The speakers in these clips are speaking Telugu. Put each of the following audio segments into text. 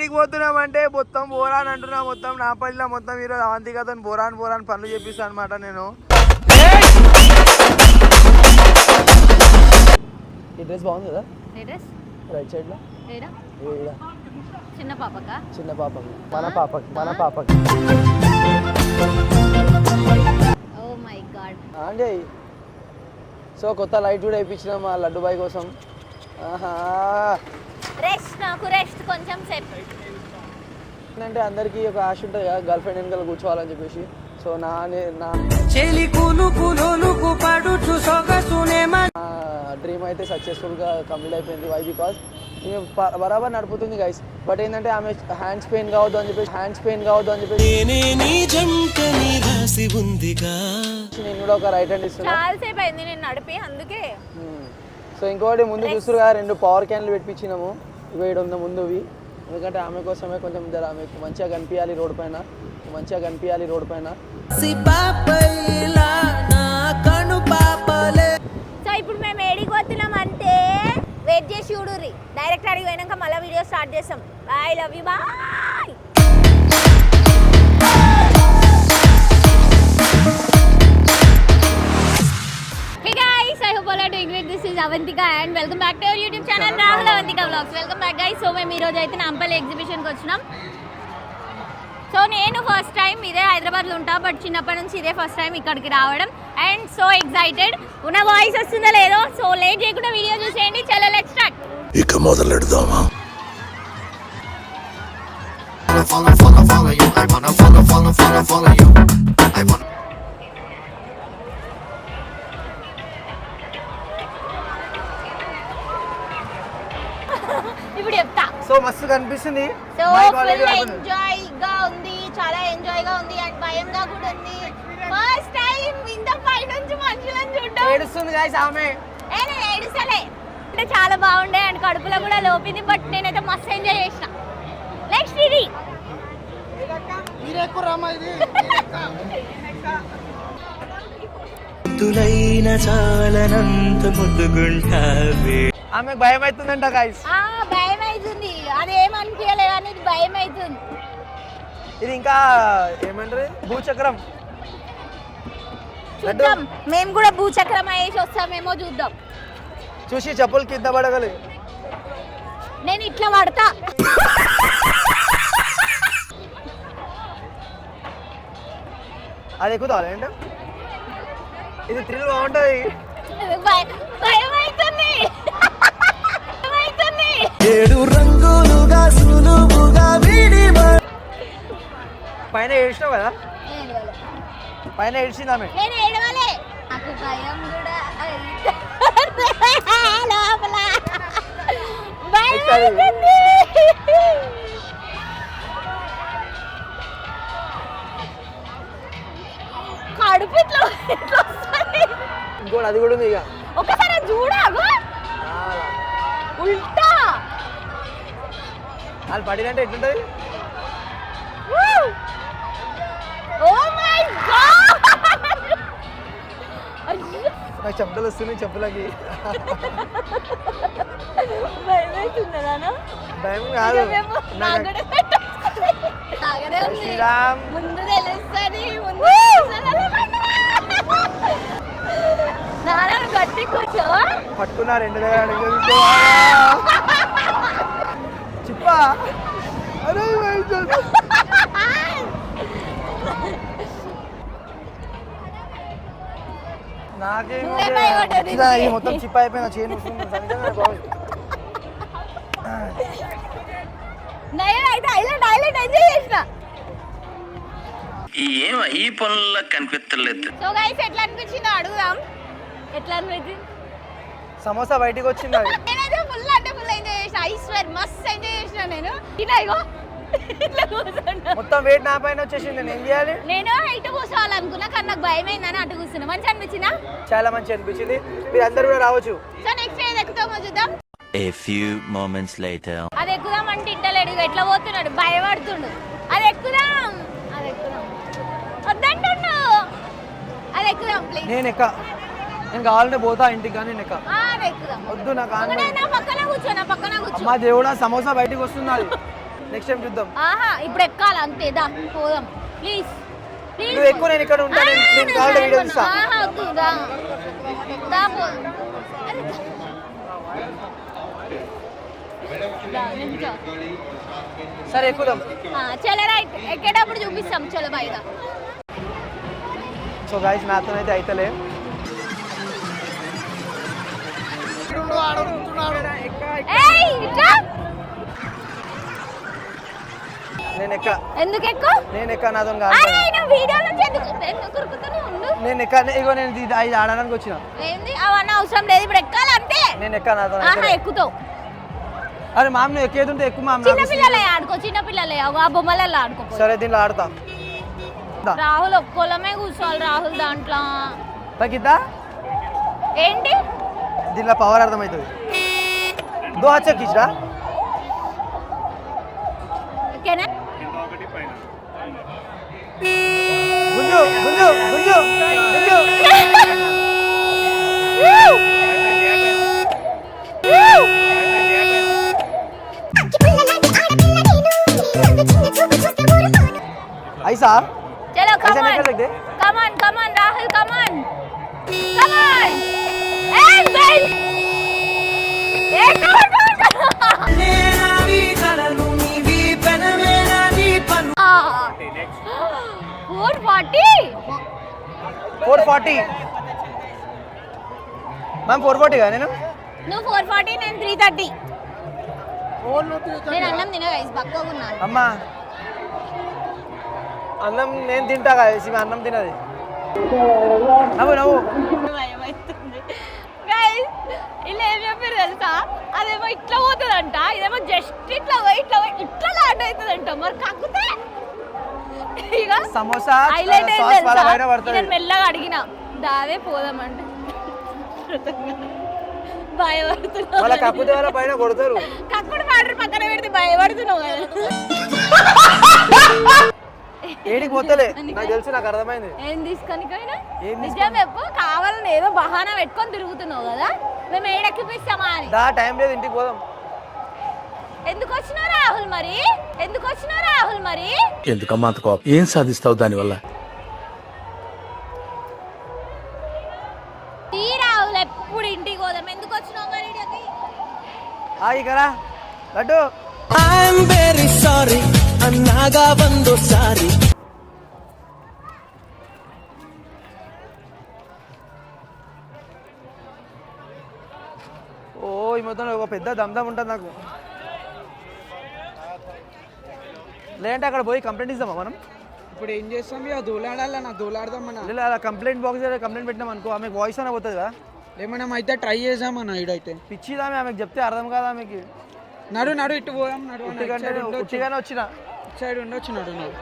ఏడికి పోతున్నామంటే మొత్తం బోరాన్ అంటున్నా. మొత్తం నా పల్లిలో మొత్తం ఈరోజు అవంతికతో బోరాన్ పనులు చేపిస్తాను అనమాట నేను. ఈ డ్రెస్ బాగుంది కదా, రైట్ సైడ్ లో చిన్న పాపకి మన పాపకి ఓ మై గాడ్ అండి. సో కొత్త లైట్ కూడా వేయించినాం మా లడ్డు బాయ్ కోసం. రెస్ట్ కొంచెం సేపు. ఏంటంటే అందరికీ ఒక ఆశ ఉంటుంది కదా, గర్ల్ ఫ్రెండ్ వెనకాల కూర్చోవాలని చెప్పేసి. సో నా డ్రీమ్ అయితే సక్సెస్ఫుల్గా కంప్లీట్ అయిపోయింది. వై బికాస్ బరాబర్ నడుపుతుంది గైస్. బట్ ఏంటంటే ఆమె హ్యాండ్స్ పెయిన్ కావద్దు అని చెప్పేసి నేను కూడా ఒక రైట్ హ్యాండ్ ఇస్తున్నాను. సో ఇంకోటి ముందు చూస్తురు కదా, 2 పవర్ క్యాన్లు పెట్టించినాము. ఇవి ఉంది ముందువి, ఎందుకంటే ఆమె కోసమే కొంచెం ఆమెకు మంచిగా కనిపించాలి రోడ్ పైన. సో ఇప్పుడు మేము ఏడికి పోతున్నాం అంటే వెయిట్ చేసి చూడుర్రి. డైరెక్ట్ అడిగి పోయినాక మళ్ళీ వీడియో స్టార్ట్ చేస్తాం. Bye, love you, bye. Hey guys, I hope all are doing great. This is Avantika and welcome back to our YouTube channel Rahul Avantika Vlogs. Welcome back guys. So మేము ఈ రోజు అయితే నాంపల్లి ఎగ్జిబిషన్కి వచ్చినాం. సో నేను ఫస్ట్ టైం ఇదే హైదరాబాద్లో ఉంటా, బట్ చిన్నప్పటి నుంచి ఇదే ఫస్ట్ టైం ఇక్కడికి రావడం. And so excited. ఉన్న వాయిస్ వస్తుందో లేదో, సో లేట్ చేయకుండా వీడియో చూసేయండి. చలో లెట్స్ స్టార్ట్. ఇక మొదలెడదామా? ఇప్పుడు చెప్తా. సో మస్తు కనిపిస్తుంది. సో ఫుల్ ఎంజాయ్ గా ఉంది, చాలా ఎంజాయ్ గా ఉంది అండ్ భయంగా కూడా ఉంది. ఫస్ట్ టైం ఇంత పై నుంచి మనుషులను చూడడం. ఏడుస్తుంది గైస్ ఆమె. నేను ఏడుస్తలే, అంటే చాలా బాగుండే అండ్ కడుపులో కూడా లోపింది. బట్ నేనైతే మస్తు ఎంజాయ్ చేసిన. నెక్స్ట్ ఇది ఆమెకు భయం అవుతుందంట గైస్. భయం అవుతుంది, అదేమనిపించలేదు కానీ ఇది భయం అవుతుంది. ఇది ఇంకా ఏమంటారు, భూచక్రం. చూద్దాం, మేము కూడా భూచక్రం అయ్యేసి వస్తామేమో చూద్దాం. చూసి చెప్పులు కింద పడగలి. నేను ఇట్లా పడతా. అది ఎక్కువ ఏంటో, ఇది థ్రిల్ బాగుంటది. భయం అవుతుంది. పైన ఏడ్చినావు కదా, పైన ఏడ్చింది ఆమె. నేను ఏడవలే, నాకు భయం కూడా లోపల భయం అవుతుంది. కడుపు ఇట్లా వస్తుంది. ఇంకోటి అది కూడా ఉంది. ఇక ఒకసారి చూడాగు ఉల్టా వాళ్ళు పడినంటే ఎట్లుంటది. ఓ మై గాడ్, నాకు చెప్పులు వస్తున్నాయి. చెప్పులకి భయం కాదు, శ్రీరామ్ ముందు తెలుస్తుంది. గట్టి కూర్చో పట్టుకున్నా 2 దగ్గర చిప్పా. నాకేం మొత్తం చిప్ప అయిపోయినా చేయను. ఈ పనుల్లో కనిపించలేదు. సో గైస్ ఎట్లా అనిపించిందో అడుగుదాం. ఎట్లా అనిపించింది? సమోసా బయటికి వచ్చింది. నేనైతే ఫుల్ అంటే ఫుల్ ఎంజాయ్ చేసిన. ఐ స్వేర్ మస్త్ ఎంజాయ్ చేసిన. నేను ఇగో ఇట్లా కూర్చున్నా, మొత్తం వెయిట్ నా పైన వచ్చేసింది. నేను ఏం చేయాలి? నేను ఇటు కూర్చోవాలనుకున్నా కానీ నాకు భయం అయిందని అటు కూర్చున్నా. మంచి అనిపించిందా? చాలా మంచి అనిపించింది. మీరు అందరు కూడా రావచ్చు. సో నెక్స్ట్ ఏది ఎక్కుతామో చూద్దాం. A few moments later. అది ఎక్కుదాం అంటే ఇంటలేడు, ఎట్లా పోతున్నాడు, భయపడుతుండు. అది ఎక్కుదాం వద్దంటుండు. అది ఎక్కుదాం ప్లీజ్. నేను కావాలంటే పోతా ఇంటికి, కానీ నేను అది ఎక్కుదాం. వద్దు, నాకు పక్కన కూర్చో. మా దేవుడా సమోసా బయటికి వస్తున్నది. నెక్స్ట్ టైం చూద్దాం. ఆహా ఇప్పుడు ఎక్కాలి అంతే. దా పోదాం ప్లీజ్ ప్లీజ్. నువ్వు ఎక్కువ, నేను ఇక్కడ ఉంటాను. నేను కావాలంటే వీడియో తీస్తా. ఆహా వద్దు, దా దా పోదాం. సరే ఎక్కుదాం. చలో రైట్, ఎక్కేటప్పుడు చూపిస్తాం. చలో బయట. సో గైస్ నాతో అయితే అయితలే. ఏయ్ ఇట్లా నేను ఎక్క, ఎందుకు ఎక్కువ? నేను ఎక్క, నాతో కాదు. వీడియో నుంచి ఎందుకు కురుకుతూనే ఉండు. నేను ఎక్క, ఇగో నేను ఇది ఆడడానికి వచ్చిన. ఏంది అవన్నీ అవసరం లేదు, ఇప్పుడు ఎక్కాలి అంతే. నేను ఎక్క, నాతో ఆహా ఎక్కుతావు. అరే మామ నువ్వు ఎక్కేదుంటే ఎక్కువ మామ. చిన్న పిల్లలే ఆడుకో, చిన్న పిల్లలే ఆ బొమ్మలలో ఆడుకో. సరే దీంట్లో ఆడతా. రాహుల్ ఒక్కోలమే కూర్చోవాలి. రాహుల్ దాంట్లో తగ్గిద్దా ఏంటి? దీంట్లో పవర్ అర్థమవుతుంది. దో అచ్చా కిచ్రా ఓకేనా? గుంజు గుంజు గుంజు గుంజు. ऐसा चलो ऐसा कम नहीं ऑन कर सकते. Come on Rahul come on a bell a come 440 ma'am 440 का నేను నువ్వు 440 నేను 330. నేను అన్నం తిన గైస్ బక్కగా ఉన్నాను. అమ్మా అన్నం నేను తింటా గైస్, ఇవి అన్నం తినది. నవ్వు నవ్వు గైస్ ఇలా ఏం చెప్పారు తెలుసా? అదేమో ఇట్లా పోతుందంట, ఇదేమో జస్ట్ ఇట్లా పోయి ఇట్లా పోయి ఇట్లా లాట్ అవుతుందంట. మరి కాకపోతే ఇక సమోసా హైలైట్ సాస్ అయింది వాళ్ళ పైన తెలుసా? పడుతుంది. నేను మెల్లగా అడిగిన దాదే పోదామంటే భయపడుతున్నావు. వాళ్ళ కప్పుతే వాళ్ళ పైన కొడతారు. కక్కుడు వాటర్ పక్కన పెడితే భయపడుతున్నావు కదా. ఏడికి పోతలే నాకు తెలుసు, నాకు అర్థమైంది. ఏం తీసుకొనికైనా ఏం నిజం చెప్పు, కావాలని ఏదో బహానా పెట్టుకొని తిరుగుతున్నావు కదా. మేము ఏడెక్కిపిస్తామా అని. దా టైం లేదు, ఇంటికి పోదాం. ఎందుకు వచ్చినావు రాహుల్ మరి? ఎందుకు వచ్చినావు రాహుల్ మరి? ఎందుకమ్మా అంత కోపం? ఏం సాధిస్తావు దానివల్ల? ఈ రాహుల్ ఎప్పుడు ఇంటికి పోదాం. ఎందుకు వచ్చినావు మరి ఇక్కడికి? ఆగి కరా లడ్డు. I'm very sorry అన్నాగా వందోసారి. ఓ ఈ మొత్తం ఒక పెద్ద దమ్దమ్ ఉంటుంది నాకు. లేదంటే అక్కడ పోయి కంప్లైంట్ ఇద్దామా మనం? ఇప్పుడు ఏం చేస్తాం? ఇక దూలాడాలన్నా దూలాడదామన్నా. లేదు అలా కంప్లైంట్ బాక్స్ కంప్లైంట్ పెట్టినాం అనుకో, ఆమెకు వాయిస్ అనే పోతుంది కదా. ఏమన్నా అయితే ట్రై చేసామన్నా. ఇడైతే పిచ్చిదామే, ఆమెకు చెప్తే అర్థం కాదా ఆమెకి. నడు నడు ఇటు పోదాం. నడు ఉట్టిగానే వచ్చిన. ఇటు సైడ్ ఉండొచ్చు. నడు నడు.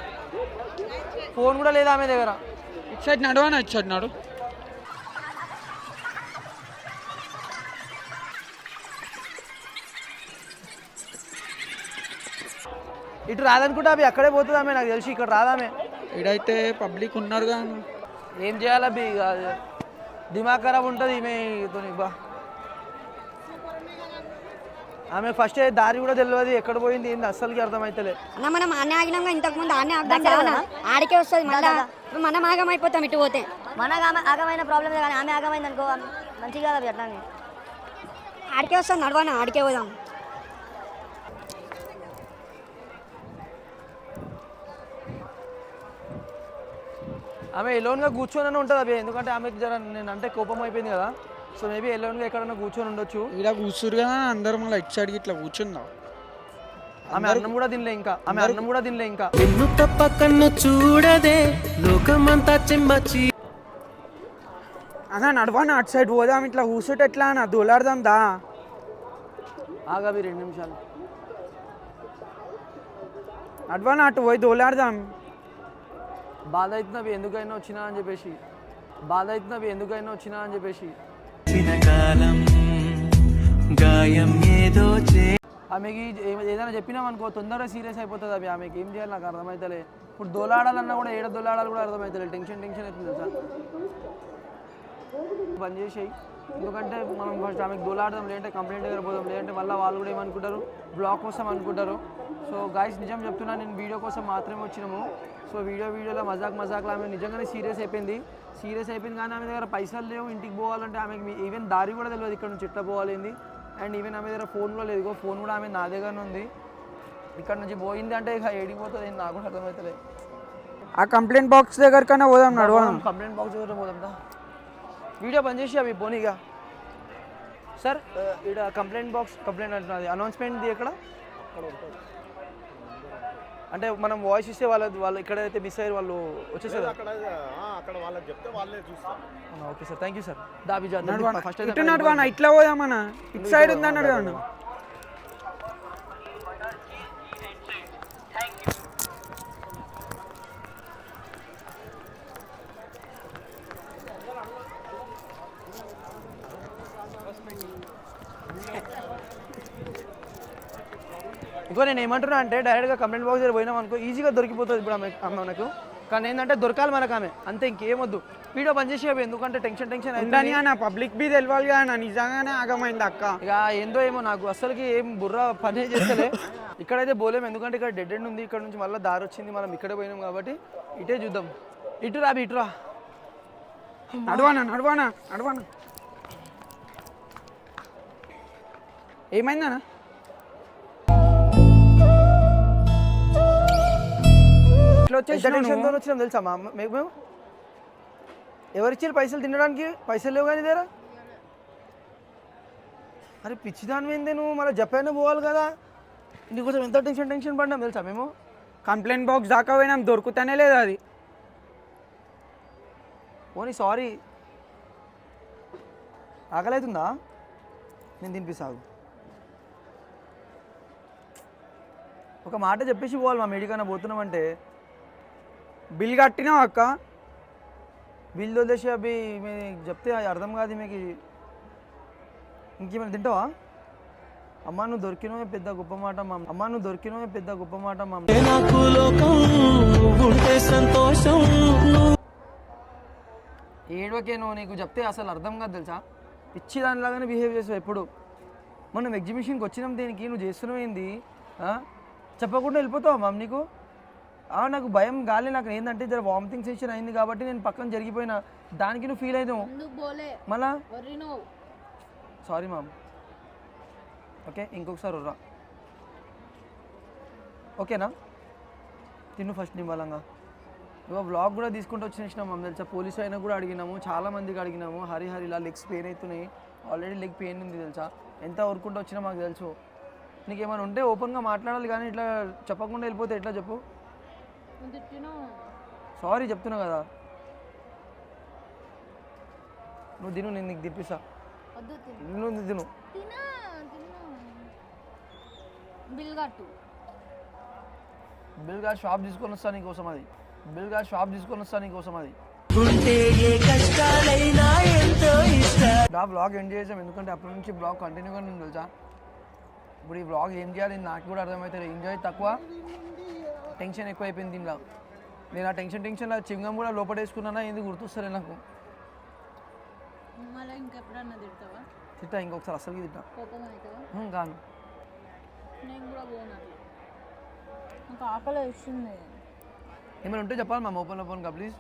ఫోన్ కూడా లేదా ఆమె దగ్గర. ఇటు సైడ్ నడవనా? ఇటు సైడ్ నడు. ఇటు రాదనుకుంటే అవి అక్కడే పోతుంది ఆమె, నాకు తెలిసి ఇక్కడ రాదామే. ఇడైతే పబ్లిక్ ఉన్నారు కదా. ఏం చేయాలి అవి? దిమాగ్ ఖరాబ్ ఉంటుంది ఈమె బా. ఆమె ఫస్ట్ దారి కూడా తెలియదు, ఎక్కడ పోయింది ఏంది అస్సలకి అర్థమైతలే. అన్న మనం ఆనే ఆగినాం, ఇంతకు ముందు ఆనే ఆగడం ఆడికే వస్తుంది. మళ్ళీ మనం ఆగం అయిపోతాం ఇటు పోతే. మన ఆగమైన ప్రాబ్లం లేదు, కానీ ఆమె ఆగమైంది అనుకో మంచిగా అవి అట్లానే ఆడికే వస్తాం. నడవనా ఆడికే పోదాం. ఆమె ఎలోన్గా కూర్చొని ఉంటుంది అవి, ఎందుకంటే ఆమెకి జర నేను అంటే కోపం అయిపోయింది కదా. సో మేబీ ఎలోన్గా ఎక్కడన్నా కూర్చొని ఉండొచ్చు. ఇక్కడ కూర్చురు కదా అందరు, మళ్ళీ ఇటు సైడ్కి ఇట్లా కూర్చుందా. ఆమె అన్నం కూడా తినలే ఇంకా. నిన్ను తప్ప కన్ను చూడదే లోకమంతా చెమ్మచ్చి. అన్నా నడవనా అటు సైడ్ పోదాం. ఇట్లా కూర్చుంటే ఎట్లా అన్న? దూలాడదాం దా. ఆగావి 2 నిమిషాలు. నడవనా అటు పోయి దూలాడదాం. బాధ అవుతున్నవి ఎందుకైనా వచ్చినా అని చెప్పేసి చిరకాలం గాయం ఏదో ఆమెకి ఏదైనా చెప్పినాం అనుకో తొందరగా సీరియస్ అయిపోతుంది అవి. ఆమెకి ఏం చేయాలి నాకు అర్థమవుతలే. ఇప్పుడు దోలాడాలన్నా కూడా ఏడ దోలాడాలి కూడా అర్థమవుతలే. టెన్షన్ అవుతుంది సార్. బంద్ చేసేయి, ఎందుకంటే మనం ఫస్ట్ ఆమెకు దోలాడదాం, లేదంటే కంప్లైంట్ దగ్గర పోదాం, లేదంటే మళ్ళీ వాళ్ళు కూడా ఏమనుకుంటారు బ్లాక్ వస్తాం అనుకుంటారు. సో గాయస్ నిజం చెప్తున్నా, నేను వీడియో కోసం మాత్రమే వచ్చినాము. సో వీడియోలో మజాక్లో ఆమె నిజంగానే సీరియస్ అయిపోయింది కానీ ఆమె దగ్గర పైసలు లేవు. ఇంటికి పోవాలంటే ఆమెకి ఈవెన్ దారి కూడా తెలియదు, ఇక్కడ నుంచి ఎట్లా పోవాలింది. అండ్ ఈవెన్ ఆమె దగ్గర ఫోన్ కూడా లేదు, ఫోన్ కూడా ఆమె నా దగ్గరనే ఉంది. ఇక్కడ నుంచి పోయింది అంటే ఇక ఏడిపోతుంది నాకు కూడా అర్థమవుతుంది. ఆ కంప్లైంట్ బాక్స్ దగ్గర కన్నా పోదాం, నడవదాం. కంప్లైంట్ బాక్స్ దగ్గర పోదాం. వీడియో బంద్ చేసి అవి పోనీగా సార్. ఇక్కడ కంప్లైంట్ అంటున్నది అనౌన్స్మెంట్ది ఎక్కడ అంటే మనం వాయిస్ ఇస్తే వాళ్ళు ఎక్కడైతే మిస్ అయ్యారు వాళ్ళు వచ్చేసారు అక్కడ వాళ్ళకి చెప్తే వాళ్ళే చూస్తారు. Okay sir, thank you sir. దాబిజా ఫస్ట్ ఇటు నడవానా, ఇట్లా పోదామన్నా, ఇటు సైడ్ ఉందని అడగాను. ఇంకో నేను ఏమంటున్నా అంటే డైరెక్ట్గా కంప్లైంట్ బాక్స్ దగ్గర పోయినాం అనుకో ఈజీగా దొరికిపోతుంది ఇప్పుడు మనకు. కానీ ఏంటంటే దొరకాలి మనకు ఆమె, అంతే, ఇంకేమొద్దు. వీడియో బంద్ చేసి ఎందుకంటే టెన్షన్ ఉండని అన్న, పబ్లిక్ బి తెలియాలి అన్న. నిజంగానే ఆగమైంది అక్క. ఇక ఏందో ఏమో నాకు అసలుకి ఏం బుర్ర పనే చేస్తలే. ఇక్కడైతే పోలేము ఎందుకంటే ఇక్కడ డెడ్ ఎండ్ ఉంది, ఇక్కడ నుంచి మళ్ళీ దారి వచ్చింది, మనం ఇక్కడే పోయినాం కాబట్టి ఇటే చూద్దాం. ఇటురా నడవానా. ఏమైందన్నా? వచ్చినాం తెలుసా మేము ఎవరిచ్చారు పైసలు తినడానికి? పైసలు లేవు కానీ దగ్గర. అరే పిచ్చిదాని ఏందే నువ్వు, మళ్ళీ జపాన్ పోవాలి కదా, నీకోసం ఎంత టెన్షన్ పడినాం తెలుసా మేము. కంప్లైంట్ బాక్స్ దాకా పోయినాం, దొరుకుతానే లేదు అది. ఓనీ సారీ, ఆకలవుతుందా? నేను తినిపిస్తాను. ఒక మాట చెప్పేసి పోవాలి, మా మెడికన్నా పోతున్నామంటే. బిల్ కట్టినావు అక్క? బిల్ వదిలేసి అవి మీకు చెప్తే అర్థం కాదు మీకు. ఇంకేమైనా తింటావా? అమ్మా నువ్వు దొరికినవే పెద్ద గొప్ప మాట మా. నాకు లోకం ఉంటే సంతోషం. ఏడవకే నువ్వు, నీకు చెప్తే అసలు అర్థం కాదు తెలుసా. పిచ్చి దానిలాగానే బిహేవ్ చేసావు ఎప్పుడు. మనం ఎగ్జిబిషన్కి వచ్చినాం దేనికి, నువ్వు చేస్తున్నావు ఏంది? చెప్పకుండా వెళ్ళిపోతావా మామ్ నీకు? నాకు భయం గాలి, నాకు ఏంటంటే జర వామిటింగ్ సెషన్ అయింది కాబట్టి నేను పక్కన జరిగిపోయినా, దానికి నువ్వు ఫీల్ అవుతావు మళ్ళా. Sorry ma'am. ఓకే, ఇంకొకసారి రా, ఓకేనా? తిను ఫస్ట్ నిమ్మలంగా. ఇవ్వ వ్లాగ్ కూడా తీసుకుంటూ వచ్చేసినాం మామ్ తెలుసా. పోలీసు అయినా కూడా అడిగినాము, చాలా మందికి అడిగినాము. ఇలా లెగ్స్ పెయిన్ అవుతున్నాయి, ఆల్రెడీ లెగ్ పెయిన్ ఉంది తెలుసా. ఎంత ఊరుకుంటూ వచ్చినా మాకు తెలుసు. నీకేమైనా ఉంటే ఓపెన్గా మాట్లాడాలి కానీ ఇట్లా చెప్పకుండా వెళ్ళిపోతే ఎట్లా చెప్పు. సారీ చెప్తున్నా కదా. నువ్వు తిను, నేను నీకు తిప్పిస్తా. నువ్వు తిను. బిల్ గా షాప్ తీసుకొని వస్తా నీకోసం అది. బ్లాగ్ ఎండ్ చేసాం ఎందుకంటే అప్పటి నుంచి బ్లాగ్ కంటిన్యూగా నేను తెలుసా. ఇప్పుడు ఈ బ్లాగ్ ఏం చేయాలి నాకు కూడా అర్థమవుతుంది. ఎంజాయ్ తక్కువ, టెన్షన్ ఎక్కువ అయిపోయింది దీనిలో. నేను ఆ టెన్షన్ చింగం కూడా లోపడేసుకున్నానా ఏంది గుర్తొస్తలే నాకు. తిట్టా ఇంకొకసారి అసలుకి తిట్టా కాను. ఏమైనా ఉంటే చెప్పాలి మా ఓపెన్గా ప్లీజ్.